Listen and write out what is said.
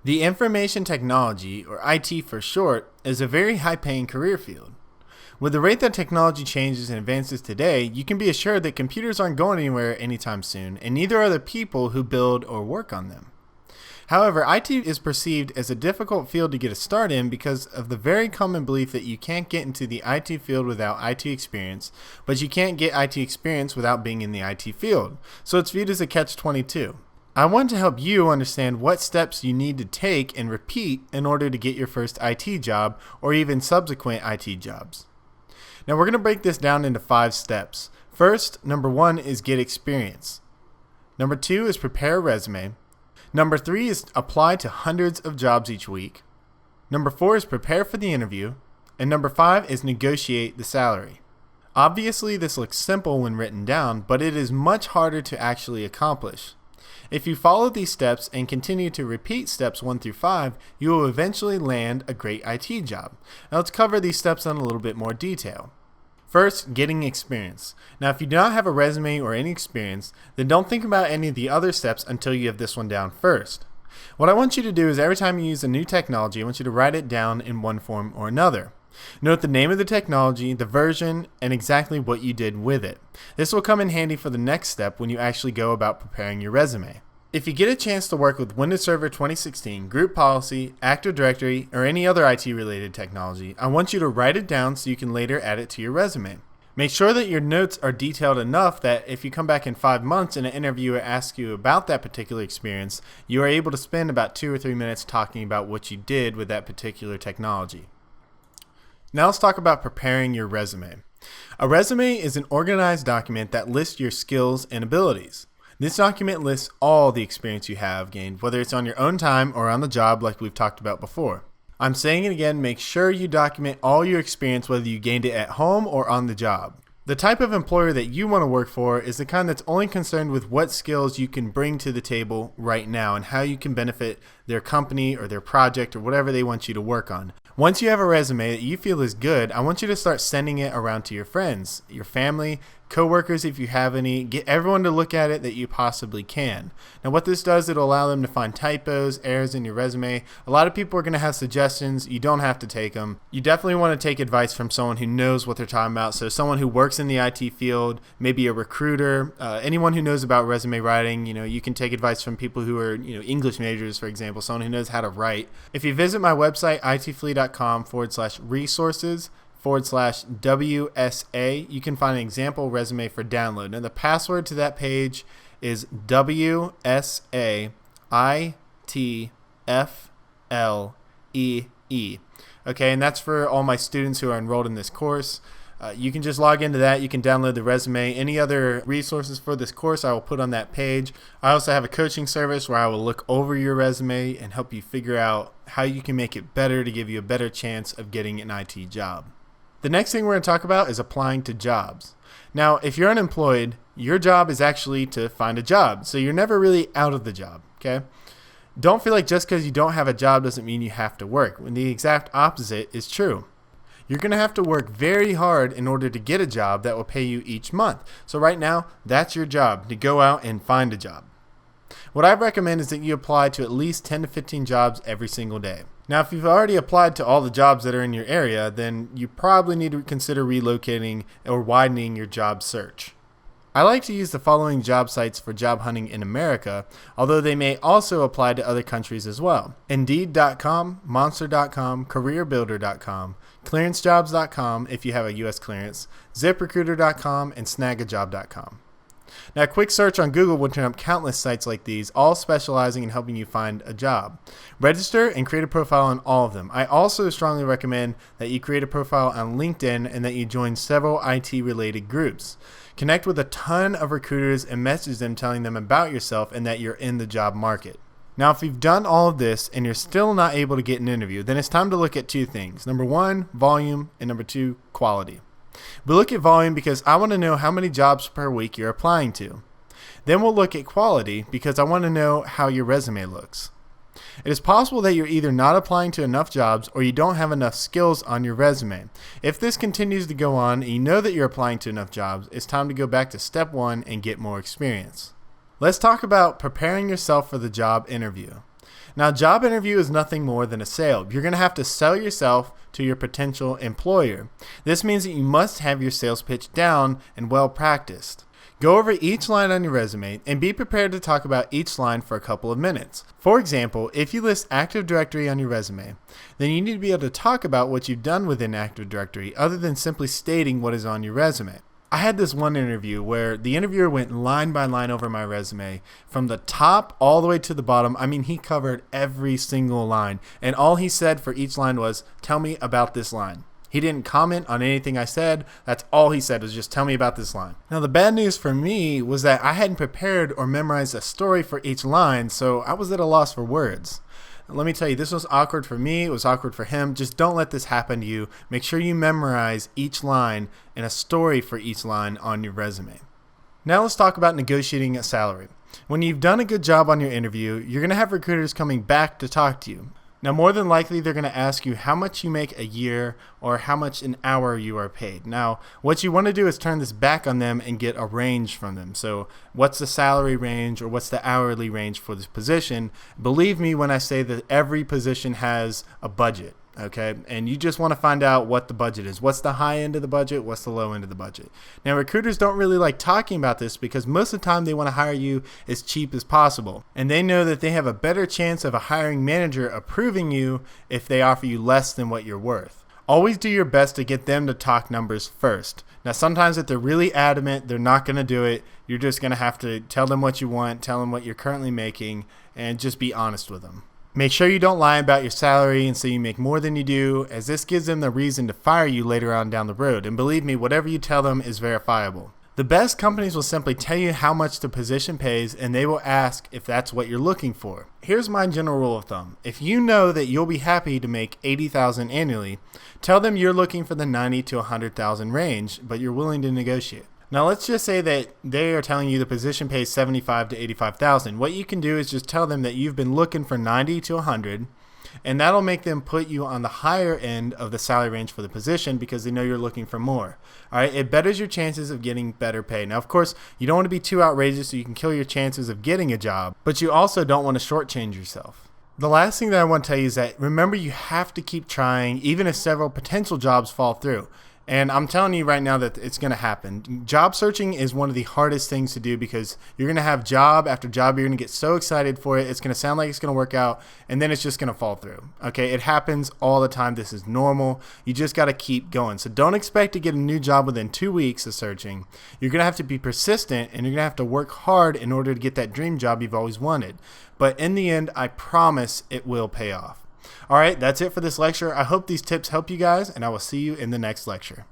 The information technology, or IT for short, is a very high-paying career field. With the rate that technology changes and advances today, you can be assured that computers aren't going anywhere anytime soon, and neither are the people who build or work on them. However, IT is perceived as a difficult field to get a start in because of the very common belief that you can't get into the IT field without IT experience, but you can't get IT experience without being in the IT field. So it's viewed as a catch-22. I want to help you understand what steps you need to take and repeat in order to get your first IT job or even subsequent IT jobs. Now we're going to break this down into 5 steps. First, number 1 is get experience. Number 2 is prepare a resume. Number 3 is apply to hundreds of jobs each week. Number 4 is prepare for the interview. And number 5 is negotiate the salary. Obviously, this looks simple when written down, but it is much harder to actually accomplish. If you follow these steps and continue to repeat steps 1 through 5, you will eventually land a great IT job. Now let's cover these steps in a little bit more detail. First, getting experience. Now if you do not have a resume or any experience, then don't think about any of the other steps until you have this one down first. What I want you to do is every time you use a new technology, I want you to write it down in one form or another. Note the name of the technology, the version, and exactly what you did with it. This will come in handy for the next step when you actually go about preparing your resume. If you get a chance to work with Windows Server 2016, Group Policy, Active Directory, or any other IT-related technology, I want you to write it down so you can later add it to your resume. Make sure that your notes are detailed enough that if you come back in 5 months and an interviewer asks you about that particular experience, you are able to spend about 2 or 3 minutes talking about what you did with that particular technology. Now let's talk about preparing your resume. A resume is an organized document that lists your skills and abilities. This document lists all the experience you have gained, whether it's on your own time or on the job like we've talked about before. I'm saying it again, make sure you document all your experience whether you gained it at home or on the job. The type of employer that you want to work for is the kind that's only concerned with what skills you can bring to the table right now and how you can benefit their company or their project or whatever they want you to work on. Once you have a resume that you feel is good, I want you to start sending it around to your friends, your family, coworkers if you have any. Get everyone to look at it that you possibly can. Now what this does, it'll allow them to find typos, errors in your resume. A lot of people are going to have suggestions. You don't have to take them. You definitely want to take advice from someone who knows what they're talking about. So someone who works in the IT field, maybe a recruiter, anyone who knows about resume writing. You can take advice from people who are English majors, for example, someone who knows how to write. If you visit my website, itflea.com/resources/WSA, you can find an example resume for download. Now the password to that page is WSAITFLEE. Okay, and that's for all my students who are enrolled in this course. You can just log into that. You can download the resume. Any other resources for this course I will put on that page. I also have a coaching service where I will look over your resume and help you figure out how you can make it better to give you a better chance of getting an IT job. The next thing we're going to talk about is applying to jobs. Now, if you're unemployed, your job is actually to find a job. So you're never really out of the job, okay? Don't feel like just because you don't have a job doesn't mean you have to work, when the exact opposite is true. You're going to have to work very hard in order to get a job that will pay you each month. So right now, that's your job, to go out and find a job. What I recommend is that you apply to at least 10 to 15 jobs every single day. Now, if you've already applied to all the jobs that are in your area, then you probably need to consider relocating or widening your job search. I like to use the following job sites for job hunting in America, although they may also apply to other countries as well. Indeed.com, Monster.com, CareerBuilder.com, ClearanceJobs.com if you have a U.S. clearance, ZipRecruiter.com, and Snagajob.com. Now, a quick search on Google will turn up countless sites like these, all specializing in helping you find a job. Register and create a profile on all of them. I also strongly recommend that you create a profile on LinkedIn and that you join several IT-related groups. Connect with a ton of recruiters and message them telling them about yourself and that you're in the job market. Now, if you've done all of this and you're still not able to get an interview, then it's time to look at 2 things. Number 1, volume, and number 2, quality. We look at volume because I want to know how many jobs per week you're applying to. Then we'll look at quality because I want to know how your resume looks. It is possible that you're either not applying to enough jobs or you don't have enough skills on your resume. If this continues to go on and you know that you're applying to enough jobs, it's time to go back to step 1 and get more experience. Let's talk about preparing yourself for the job interview. Now, job interview is nothing more than a sale. You're going to have to sell yourself to your potential employer. This means that you must have your sales pitch down and well practiced. Go over each line on your resume and be prepared to talk about each line for a couple of minutes. For example, if you list Active Directory on your resume, then you need to be able to talk about what you've done within Active Directory other than simply stating what is on your resume. I had this one interview where the interviewer went line by line over my resume from the top all the way to the bottom. I mean, he covered every single line, and all he said for each line was, "Tell me about this line." He didn't comment on anything I said. That's all he said was just tell me about this line. Now, the bad news for me was that I hadn't prepared or memorized a story for each line, so I was at a loss for words. Let me tell you, this was awkward for me. It was awkward for him. Just don't let this happen to you. Make sure you memorize each line and a story for each line on your resume. Now let's talk about negotiating a salary. When you've done a good job on your interview, you're going to have recruiters coming back to talk to you. Now, more than likely, they're going to ask you how much you make a year or how much an hour you are paid. Now, what you want to do is turn this back on them and get a range from them. So what's the salary range or what's the hourly range for this position? Believe me when I say that every position has a budget. Okay, and you just want to find out what the budget is. What's the high end of the budget? What's the low end of the budget? Now, recruiters don't really like talking about this because most of the time they want to hire you as cheap as possible. And they know that they have a better chance of a hiring manager approving you if they offer you less than what you're worth. Always do your best to get them to talk numbers first. Now, sometimes if they're really adamant, they're not going to do it. You're just going to have to tell them what you want, tell them what you're currently making, and just be honest with them. Make sure you don't lie about your salary and say you make more than you do, as this gives them the reason to fire you later on down the road. And believe me, whatever you tell them is verifiable. The best companies will simply tell you how much the position pays, and they will ask if that's what you're looking for. Here's my general rule of thumb. If you know that you'll be happy to make $80,000 annually, tell them you're looking for the $90,000 to $100,000 range, but you're willing to negotiate. Now, let's just say that they are telling you the position pays $75,000 to $85,000. What you can do is just tell them that you've been looking for $90,000 to $100,000, and that'll make them put you on the higher end of the salary range for the position because they know you're looking for more. All right, it betters your chances of getting better pay. Now, of course, you don't want to be too outrageous so you can kill your chances of getting a job, but you also don't want to shortchange yourself. The last thing that I want to tell you is that remember you have to keep trying even if several potential jobs fall through. And I'm telling you right now that it's going to happen. Job searching is one of the hardest things to do because you're going to have job after job. You're going to get so excited for it. It's going to sound like it's going to work out, and then it's just going to fall through. Okay, it happens all the time. This is normal. You just got to keep going. So don't expect to get a new job within 2 weeks of searching. You're going to have to be persistent, and you're going to have to work hard in order to get that dream job you've always wanted. But in the end, I promise it will pay off. All right, that's it for this lecture. I hope these tips help you guys, and I will see you in the next lecture.